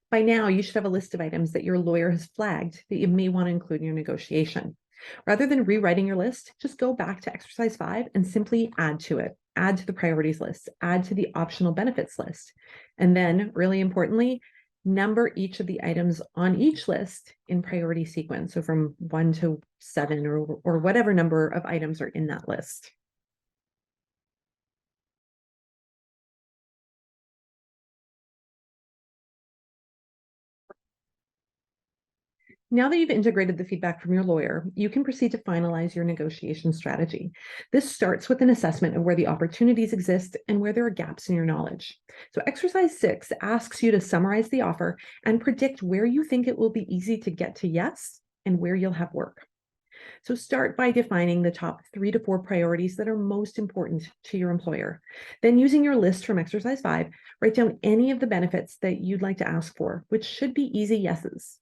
By now, you should have a list of items that your lawyer has flagged that you may want to include in your negotiation. Rather than rewriting your list, just go back to exercise 5 and simply add to it. Add to the priorities list, add to the optional benefits list. And then, really importantly, number each of the items on each list in priority sequence. So from 1 to 7 or whatever number of items are in that list. Now that you've integrated the feedback from your lawyer, you can proceed to finalize your negotiation strategy. This starts with an assessment of where the opportunities exist and where there are gaps in your knowledge. So exercise 6 asks you to summarize the offer and predict where you think it will be easy to get to yes and where you'll have work. So start by defining the top 3 to 4 priorities that are most important to your employer. Then, using your list from exercise 5, write down any of the benefits that you'd like to ask for, which should be easy yeses.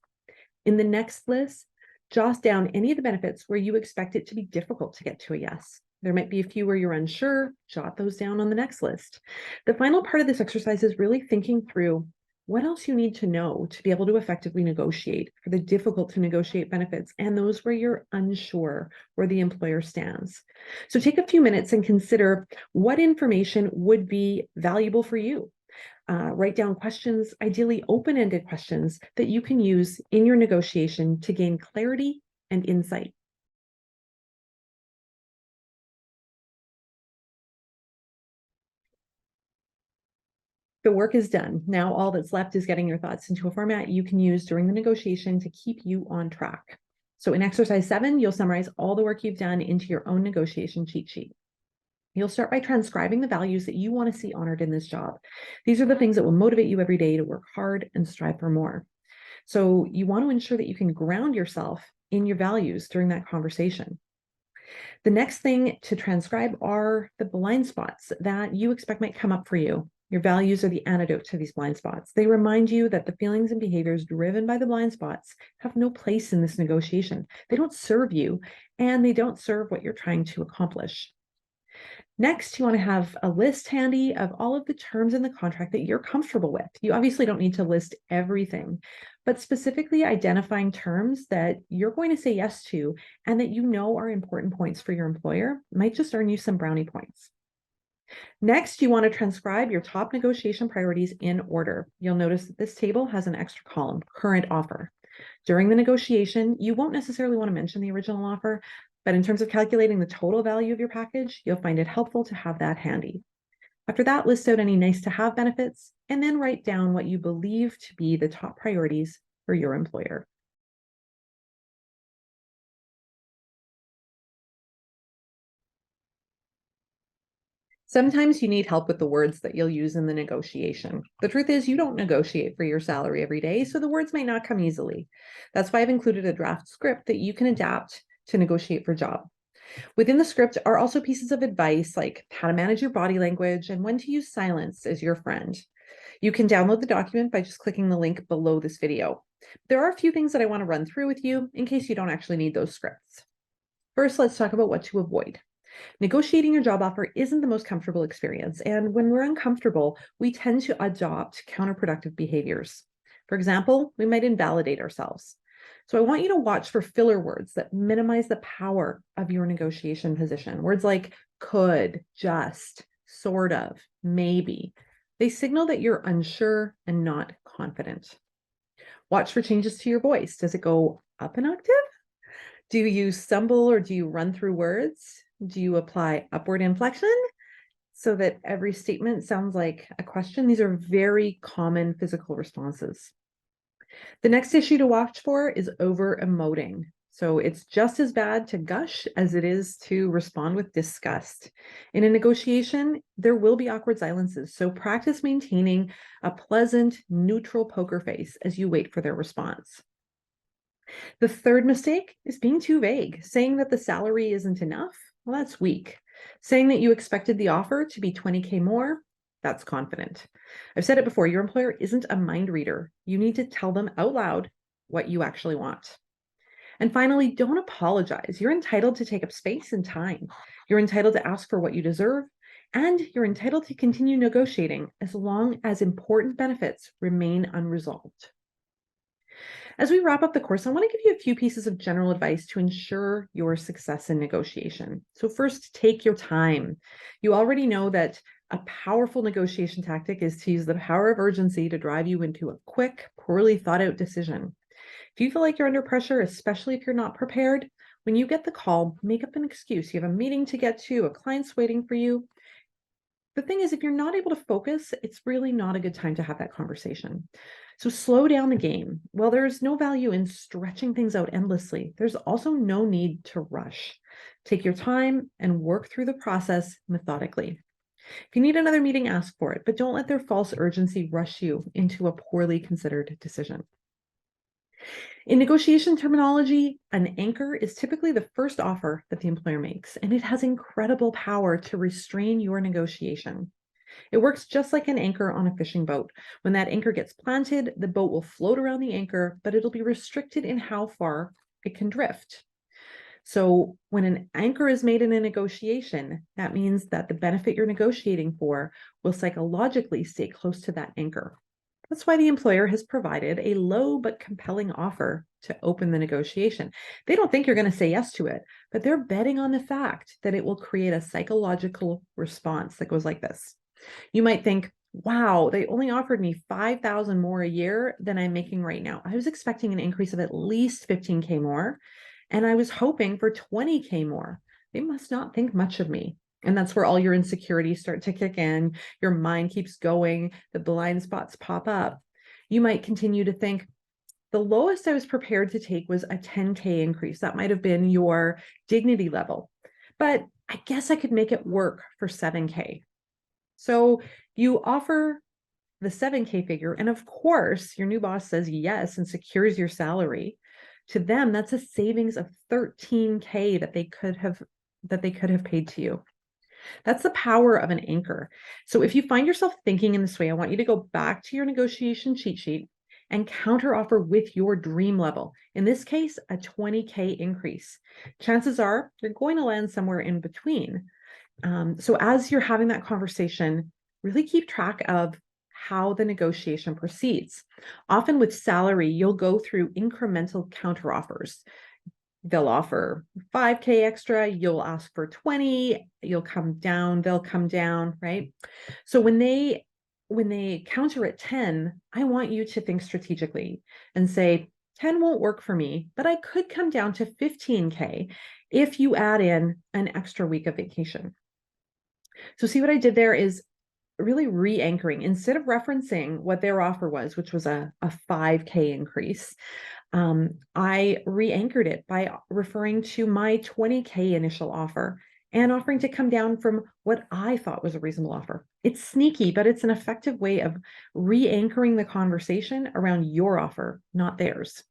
In the next list, jot down any of the benefits where you expect it to be difficult to get to a yes. There might be a few where you're unsure, jot those down on the next list. The final part of this exercise is really thinking through what else you need to know to be able to effectively negotiate for the difficult to negotiate benefits and those where you're unsure where the employer stands. So take a few minutes and consider what information would be valuable for you. Write down questions, ideally open-ended questions that you can use in your negotiation to gain clarity and insight. The work is done. Now all that's left is getting your thoughts into a format you can use during the negotiation to keep you on track. So in exercise 7, you'll summarize all the work you've done into your own negotiation cheat sheet. You'll start by transcribing the values that you want to see honored in this job. These are the things that will motivate you every day to work hard and strive for more. So you want to ensure that you can ground yourself in your values during that conversation. The next thing to transcribe are the blind spots that you expect might come up for you. Your values are the antidote to these blind spots. They remind you that the feelings and behaviors driven by the blind spots have no place in this negotiation. They don't serve you, and they don't serve what you're trying to accomplish. Next, you want to have a list handy of all of the terms in the contract that you're comfortable with. You obviously don't need to list everything, but specifically identifying terms that you're going to say yes to and that you know are important points for your employer might just earn you some brownie points. Next, you want to transcribe your top negotiation priorities in order. You'll notice that this table has an extra column, current offer. During the negotiation, you won't necessarily want to mention the original offer, but in terms of calculating the total value of your package, you'll find it helpful to have that handy. After that, list out any nice to have benefits, and then write down what you believe to be the top priorities for your employer. Sometimes you need help with the words that you'll use in the negotiation. The truth is, you don't negotiate for your salary every day, so the words might not come easily. That's why I've included a draft script that you can adapt to negotiate for a job. Within the script are also pieces of advice like how to manage your body language and when to use silence as your friend. You can download the document by just clicking the link below this video. There are a few things that I want to run through with you in case you don't actually need those scripts. First, let's talk about what to avoid. Negotiating your job offer isn't the most comfortable experience, and when we're uncomfortable, we tend to adopt counterproductive behaviors. For example, we might invalidate ourselves. So I want you to watch for filler words that minimize the power of your negotiation position. Words like could, just, sort of, maybe. They signal that you're unsure and not confident. Watch for changes to your voice. Does it go up an octave? Do you stumble or do you run through words? Do you apply upward inflection so that every statement sounds like a question? These are very common physical responses. The next issue to watch for is over emoting. So it's just as bad to gush as it is to respond with disgust. In a negotiation, there will be awkward silences. So practice maintaining a pleasant, neutral poker face as you wait for their response. The third mistake is being too vague. Saying that the salary isn't enough, well, that's weak. Saying that you expected the offer to be 20K more, that's confident. I've said it before, your employer isn't a mind reader. You need to tell them out loud what you actually want. And finally, don't apologize. You're entitled to take up space and time. You're entitled to ask for what you deserve And you're entitled to continue negotiating as long as important benefits remain unresolved. As we wrap up the course, I want to give you a few pieces of general advice to ensure your success in negotiation. So first, take your time. You already know that a powerful negotiation tactic is to use the power of urgency to drive you into a quick, poorly thought out decision. If you feel like you're under pressure, especially if you're not prepared, when you get the call, make up an excuse. You have a meeting to get to, a client's waiting for you. The thing is, if you're not able to focus, it's really not a good time to have that conversation. So slow down the game. While there's no value in stretching things out endlessly, there's also no need to rush. Take your time and work through the process methodically. If you need another meeting, ask for it, but don't let their false urgency rush you into a poorly considered decision. In negotiation terminology, an anchor is typically the first offer that the employer makes, and it has incredible power to restrain your negotiation. It works just like an anchor on a fishing boat. When that anchor gets planted, the boat will float around the anchor, but it'll be restricted in how far it can drift. So when an anchor is made in a negotiation, that means that the benefit you're negotiating for will psychologically stay close to that anchor. That's why the employer has provided a low but compelling offer to open the negotiation. They don't think you're going to say yes to it, but they're betting on the fact that it will create a psychological response that goes like this. You might think, wow, they only offered me $5,000 more a year than I'm making right now. I was expecting an increase of at least $15,000 more, and I was hoping for $20,000 more. They must not think much of me. And that's where all your insecurities start to kick in. Your mind keeps going. The blind spots pop up. You might continue to think, the lowest I was prepared to take was a $10,000 increase. That might have been your dignity level. But I guess I could make it work for $7,000. So you offer the $7,000 figure. And of course, your new boss says yes and secures your salary. To them, that's a savings of $13,000 that they could have paid to you. That's the power of an anchor. So if you find yourself thinking in this way, I want you to go back to your negotiation cheat sheet and counteroffer with your dream level. In this case, a $20,000 increase. Chances are you're going to land somewhere in between. So as you're having that conversation, really keep track of how the negotiation proceeds. Often with salary, you'll go through incremental counteroffers. They'll offer $5,000 extra, you'll ask for 20, you'll come down, they'll come down, right? So when they counter at 10, I want you to think strategically and say, 10 won't work for me, but I could come down to $15,000 if you add in an extra week of vacation. So see what I did there is really re-anchoring. Instead of referencing what their offer was, which was a $5,000 increase, I re-anchored it by referring to my $20,000 initial offer and offering to come down from what I thought was a reasonable offer. It's sneaky, but it's an effective way of re-anchoring the conversation around your offer, not theirs.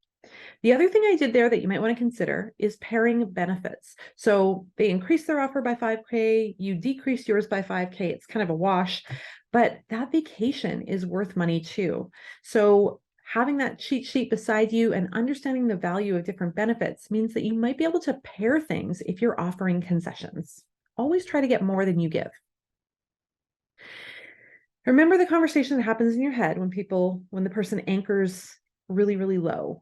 The other thing I did there that you might want to consider is pairing benefits. So they increase their offer by $5,000, you decrease yours by $5,000. It's kind of a wash, but that vacation is worth money too. So having that cheat sheet beside you and understanding the value of different benefits means that you might be able to pair things if you're offering concessions. Always try to get more than you give. Remember the conversation that happens in your head when the person anchors really, really low.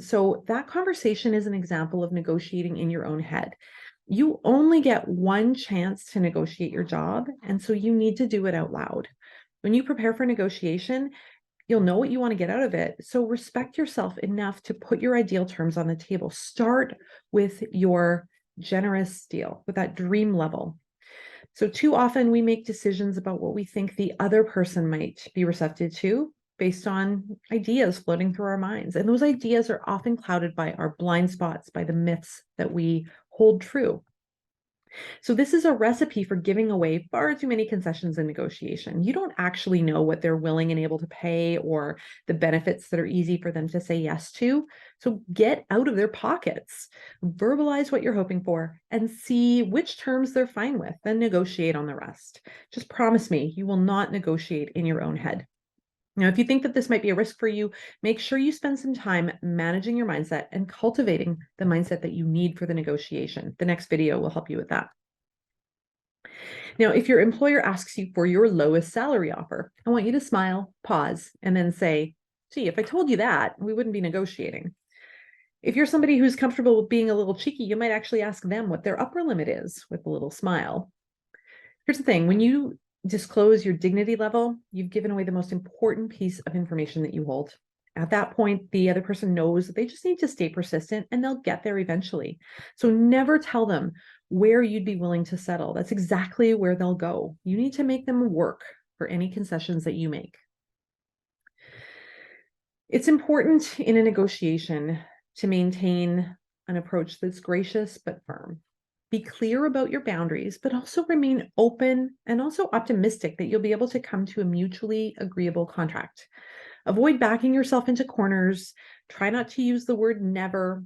So that conversation is an example of negotiating in your own head. You only get one chance to negotiate your job, and so you need to do it out loud. When you prepare for negotiation, you'll know what you want to get out of it. So respect yourself enough to put your ideal terms on the table. Start with your generous deal, with that dream level. So too often we make decisions about what we think the other person might be receptive to based on ideas floating through our minds. And those ideas are often clouded by our blind spots, by the myths that we hold true. So this is a recipe for giving away far too many concessions in negotiation. You don't actually know what they're willing and able to pay or the benefits that are easy for them to say yes to. So get out of their pockets, verbalize what you're hoping for, and see which terms they're fine with, then negotiate on the rest. Just promise me you will not negotiate in your own head. Now, if you think that this might be a risk for you, make sure you spend some time managing your mindset and cultivating the mindset that you need for the negotiation. The next video will help you with that. Now, if your employer asks you for your lowest salary offer, I want you to smile, pause, and then say, gee, if I told you that, we wouldn't be negotiating. If you're somebody who's comfortable with being a little cheeky, you might actually ask them what their upper limit is with a little smile. Here's the thing, when you disclose your dignity level, you've given away the most important piece of information that you hold. At that point, the other person knows that they just need to stay persistent and they'll get there eventually. So never tell them where you'd be willing to settle. That's exactly where they'll go. You need to make them work for any concessions that you make. It's important in a negotiation to maintain an approach that's gracious but firm. Be clear about your boundaries, but also remain open and also optimistic that you'll be able to come to a mutually agreeable contract. Avoid backing yourself into corners. Try not to use the word never.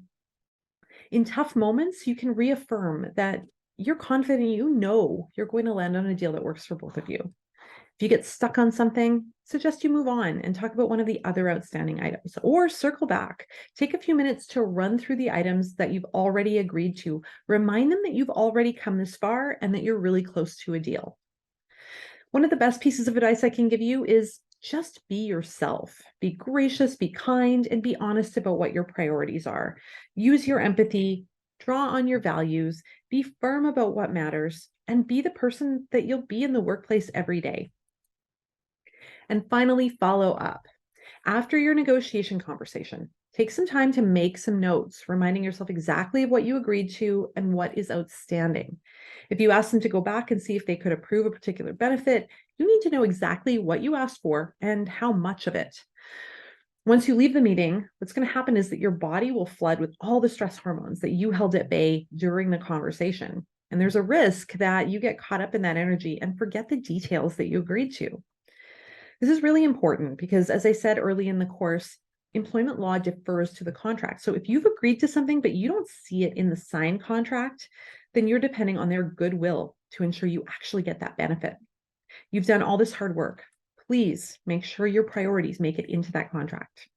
In tough moments, you can reaffirm that you're confident, you know you're going to land on a deal that works for both of you. If you get stuck on something, suggest you move on and talk about one of the other outstanding items, or circle back. Take a few minutes to run through the items that you've already agreed to. Remind them that you've already come this far and that you're really close to a deal. One of the best pieces of advice I can give you is just be yourself. Be gracious, be kind, and be honest about what your priorities are. Use your empathy, draw on your values, be firm about what matters, and be the person that you'll be in the workplace every day. And finally, follow up. After your negotiation conversation, take some time to make some notes, reminding yourself exactly of what you agreed to and what is outstanding. If you ask them to go back and see if they could approve a particular benefit, you need to know exactly what you asked for and how much of it. Once you leave the meeting, what's going to happen is that your body will flood with all the stress hormones that you held at bay during the conversation. And there's a risk that you get caught up in that energy and forget the details that you agreed to. This is really important because, as I said early in the course, employment law defers to the contract. So if you've agreed to something, but you don't see it in the signed contract, then you're depending on their goodwill to ensure you actually get that benefit. You've done all this hard work. Please make sure your priorities make it into that contract.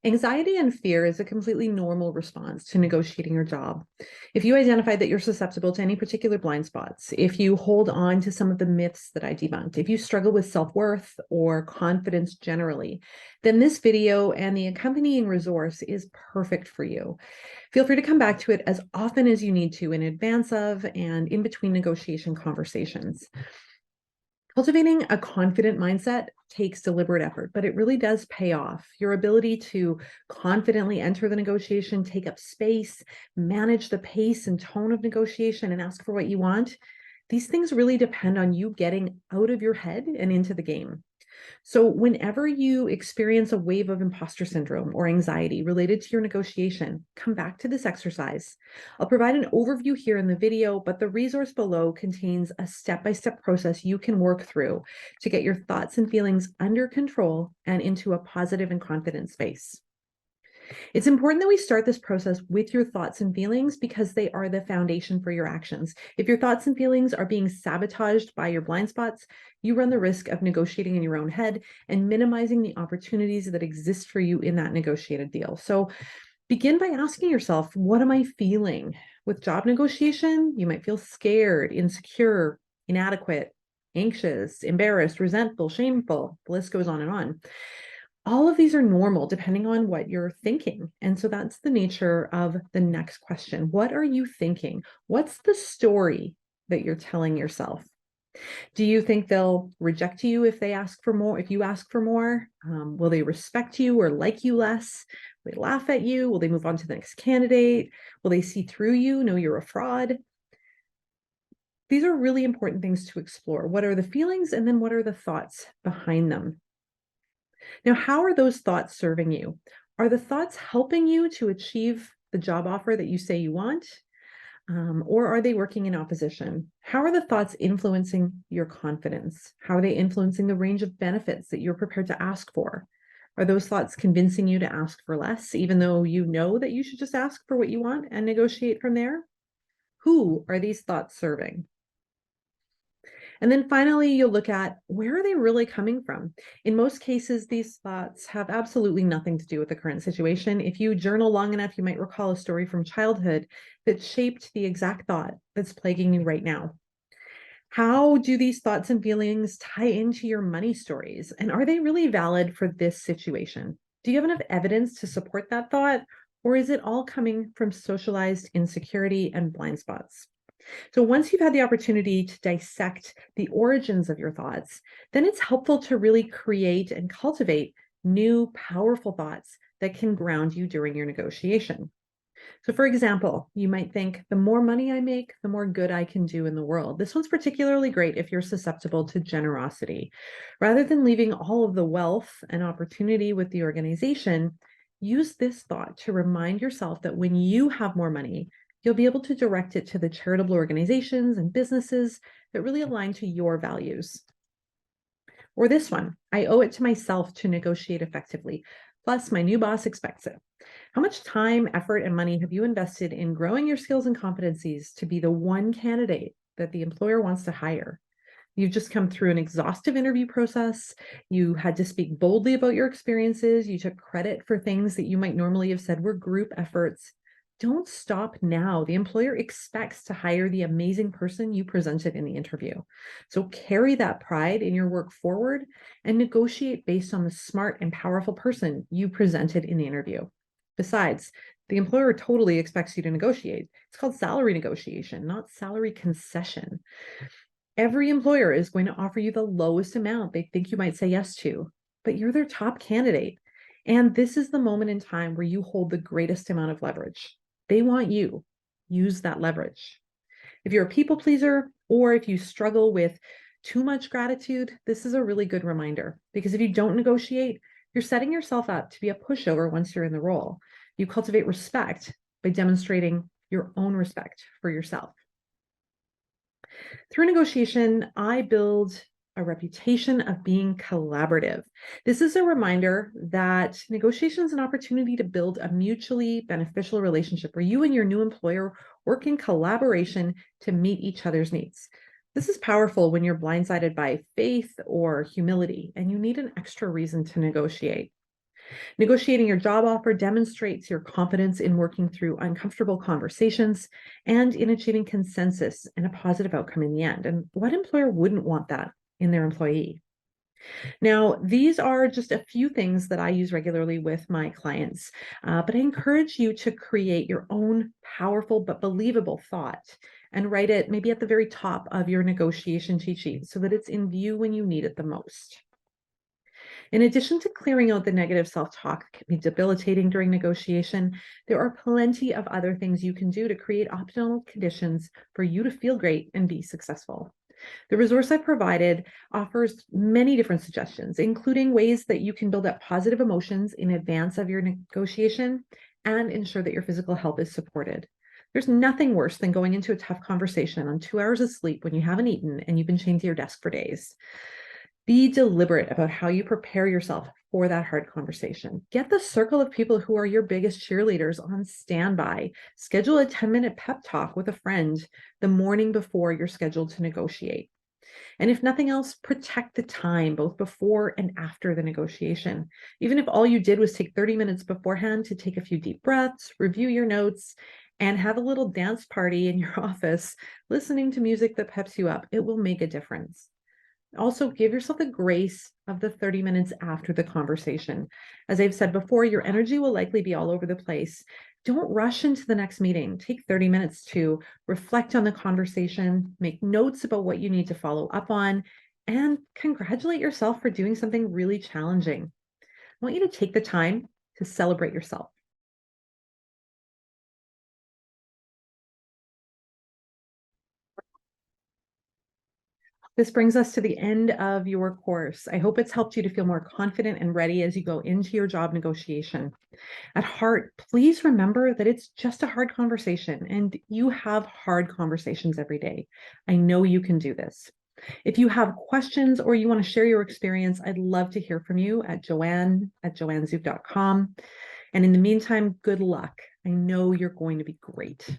Anxiety and fear is a completely normal response to negotiating your job. If you identify that you're susceptible to any particular blind spots, if you hold on to some of the myths that I debunked, if you struggle with self-worth or confidence generally, then this video and the accompanying resource is perfect for you. Feel free to come back to it as often as you need to in advance of and in between negotiation conversations. Cultivating a confident mindset takes deliberate effort, but it really does pay off. Your ability to confidently enter the negotiation, take up space, manage the pace and tone of negotiation, and ask for what you want. These things really depend on you getting out of your head and into the game. So whenever you experience a wave of imposter syndrome or anxiety related to your negotiation, come back to this exercise. I'll provide an overview here in the video, but the resource below contains a step-by-step process you can work through to get your thoughts and feelings under control and into a positive and confident space. It's important that we start this process with your thoughts and feelings because they are the foundation for your actions. If your thoughts and feelings are being sabotaged by your blind spots, you run the risk of negotiating in your own head and minimizing the opportunities that exist for you in that negotiated deal. So begin by asking yourself, what am I feeling? With job negotiation, you might feel scared, insecure, inadequate, anxious, embarrassed, resentful, shameful. The list goes on and on. All of these are normal depending on what you're thinking. And so that's the nature of the next question. What are you thinking? What's the story that you're telling yourself? Do you think they'll reject you if they ask for more, if you ask for more? Will they respect you or like you less? Will they laugh at you? Will they move on to the next candidate? Will they see through you, know you're a fraud? These are really important things to explore. What are the feelings and then what are the thoughts behind them? Now, how are those thoughts serving you? Are the thoughts helping you to achieve the job offer that you say you want? Or are they working in opposition? How are the thoughts influencing your confidence? How are they influencing the range of benefits that you're prepared to ask for? Are those thoughts convincing you to ask for less, even though you know that you should just ask for what you want and negotiate from there? Who are these thoughts serving? And then finally, you'll look at where are they really coming from? In most cases, these thoughts have absolutely nothing to do with the current situation. If you journal long enough, you might recall a story from childhood that shaped the exact thought that's plaguing you right now. How do these thoughts and feelings tie into your money stories? And are they really valid for this situation? Do you have enough evidence to support that thought? Or is it all coming from socialized insecurity and blind spots? So once you've had the opportunity to dissect the origins of your thoughts, then it's helpful to really create and cultivate new, powerful thoughts that can ground you during your negotiation. So, for example, you might think the more money I make, the more good I can do in the world. This one's particularly great if you're susceptible to generosity. Rather than leaving all of the wealth and opportunity with the organization, use this thought to remind yourself that when you have more money, you'll be able to direct it to the charitable organizations and businesses that really align to your values. Or this one, I owe it to myself to negotiate effectively. Plus, my new boss expects it. How much time, effort, and money have you invested in growing your skills and competencies to be the one candidate that the employer wants to hire? You've just come through an exhaustive interview process. You had to speak boldly about your experiences. You took credit for things that you might normally have said were group efforts. Don't stop now. The employer expects to hire the amazing person you presented in the interview. So carry that pride in your work forward and negotiate based on the smart and powerful person you presented in the interview. Besides, the employer totally expects you to negotiate. It's called salary negotiation, not salary concession. Every employer is going to offer you the lowest amount they think you might say yes to, but you're their top candidate. And this is the moment in time where you hold the greatest amount of leverage. They want you. Use that leverage. If you're a people pleaser, or if you struggle with too much gratitude, this is a really good reminder, because if you don't negotiate, you're setting yourself up to be a pushover once you're in the role. You cultivate respect by demonstrating your own respect for yourself. Through negotiation, I build a reputation of being collaborative. This is a reminder that negotiation is an opportunity to build a mutually beneficial relationship where you and your new employer work in collaboration to meet each other's needs. This is powerful when you're blindsided by faith or humility and you need an extra reason to negotiate. Negotiating your job offer demonstrates your confidence in working through uncomfortable conversations and in achieving consensus and a positive outcome in the end. And what employer wouldn't want that in their employee? Now, these are just a few things that I use regularly with my clients, but I encourage you to create your own powerful but believable thought and write it maybe at the very top of your negotiation cheat sheet so that it's in view when you need it the most. In addition to clearing out the negative self-talk that can be debilitating during negotiation, there are plenty of other things you can do to create optimal conditions for you to feel great and be successful. The resource I provided offers many different suggestions, including ways that you can build up positive emotions in advance of your negotiation and ensure that your physical health is supported. There's nothing worse than going into a tough conversation on 2 hours of sleep when you haven't eaten and you've been chained to your desk for days. Be deliberate about how you prepare yourself for that hard conversation. Get the circle of people who are your biggest cheerleaders on standby. Schedule a 10-minute pep talk with a friend the morning before you're scheduled to negotiate. And if nothing else, protect the time both before and after the negotiation. Even if all you did was take 30 minutes beforehand to take a few deep breaths, review your notes, and have a little dance party in your office, listening to music that peps you up, it will make a difference. Also, give yourself the grace of the 30 minutes after the conversation. As I've said before, your energy will likely be all over the place. Don't rush into the next meeting. Take 30 minutes to reflect on the conversation, make notes about what you need to follow up on, and congratulate yourself for doing something really challenging. I want you to take the time to celebrate yourself. This brings us to the end of your course. I hope it's helped you to feel more confident and ready as you go into your job negotiation. At heart, please remember that it's just a hard conversation and you have hard conversations every day. I know you can do this. If you have questions or you want to share your experience, I'd love to hear from you at joanne@joannezook.com. And in the meantime, good luck. I know you're going to be great.